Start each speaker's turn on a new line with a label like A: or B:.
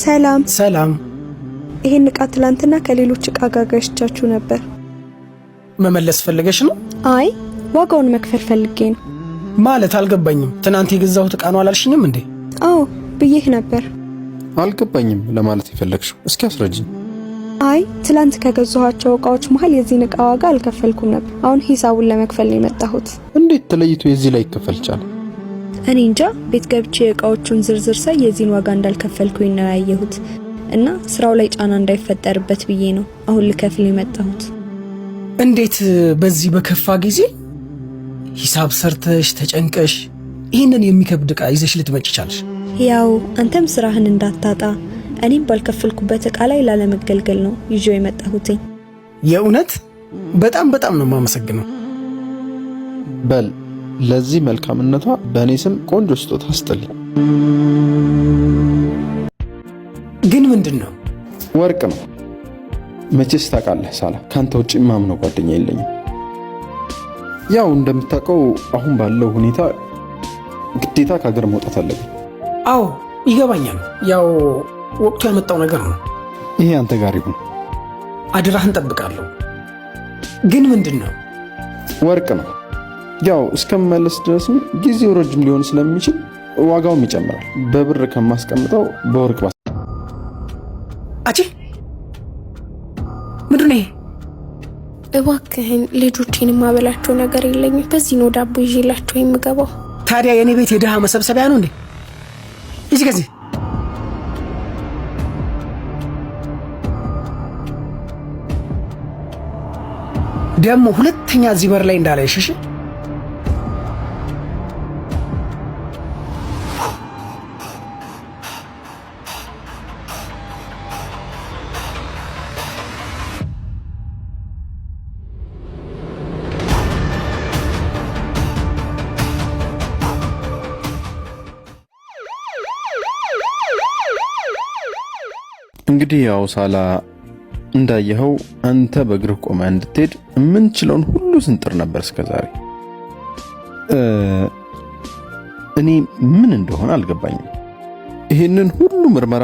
A: ሰላም
B: ሰላም።
A: ይሄን ዕቃ ትላንትና ከሌሎች ዕቃ ጋር ገዝቻችሁ ነበር።
B: መመለስ ፈልገሽ ነው?
A: አይ ዋጋውን መክፈል ፈልጌ ነው።
B: ማለት አልገባኝም። ትናንት የገዛሁት ዕቃ ነው አላልሽኝም እንዴ?
A: አዎ ብዬሽ ነበር።
C: አልገባኝም ለማለት የፈለግሽው እስኪ አስረጅኝ።
A: አይ ትላንት ከገዛኋቸው ዕቃዎች መሃል የዚህን ዕቃ ዋጋ አልከፈልኩም ነበር። አሁን ሂሳቡን ለመክፈል ነው የመጣሁት።
C: እንዴት ተለይቶ የዚህ ላይ ይከፈል ቻለ?
A: እኔ እንጃ። ቤት ገብቼ ዕቃዎቹን ዝርዝር ሳይ የዚህን ዋጋ እንዳልከፈልኩኝ ነው ያየሁት እና ስራው ላይ ጫና እንዳይፈጠርበት ብዬ ነው አሁን ልከፍል የመጣሁት።
B: እንዴት በዚህ በከፋ ጊዜ ሂሳብ ሰርተሽ ተጨንቀሽ ይሄንን የሚከብድ ዕቃ ይዘሽ ልትመጪ ቻልሽ?
A: ያው አንተም ስራህን እንዳታጣ እኔም ባልከፈልኩበት ዕቃ ላይ ላለመገልገል ነው ይዤው የመጣሁት።
B: የእውነት በጣም ነው የማመሰግነው።
C: በል ለዚህ መልካምነቷ በእኔ ስም ቆንጆ ስጦታ አስጥልኝ።
B: ግን ምንድን ነው?
C: ወርቅ ነው። መቼስ ታውቃለህ ሳላ፣ ካንተ ውጪ ማምነው ጓደኛ የለኝም። ያው እንደምታውቀው አሁን ባለው ሁኔታ ግዴታ ከሀገር መውጣት አለብኝ።
B: አዎ ይገባኛል። ያው ወቅቱ ያመጣው ነገር ነው።
C: ይሄ አንተ ጋር ይሁን።
B: አደራህን ጠብቃለሁ። ግን ምንድን ነው?
C: ወርቅ ነው። ያው እስከምመለስ ድረስም ጊዜው ረጅም ሊሆን ስለሚችል ዋጋውም ይጨምራል። በብር ከማስቀምጠው በወርቅ ባስ
B: አቺ ምንድን ነው?
D: እባክህን ልጆቼን ማበላቸው ነገር የለኝም። በዚህ ነው ዳቦ ይዤላቸው የምገባው።
B: ታዲያ የኔ ቤት የድሃ መሰብሰቢያ ነው እንዴ? እዚህ ከዚህ ደግሞ ሁለተኛ እዚህ በር ላይ እንዳላይሽ።
C: እንግዲህ ያው ሳላ እንዳየኸው አንተ በእግርህ ቆመህ እንድትሄድ የምንችለውን ሁሉ ስንጥር ነበር እስከዛሬ። እኔ ምን እንደሆነ አልገባኝም። ይሄንን ሁሉ ምርመራ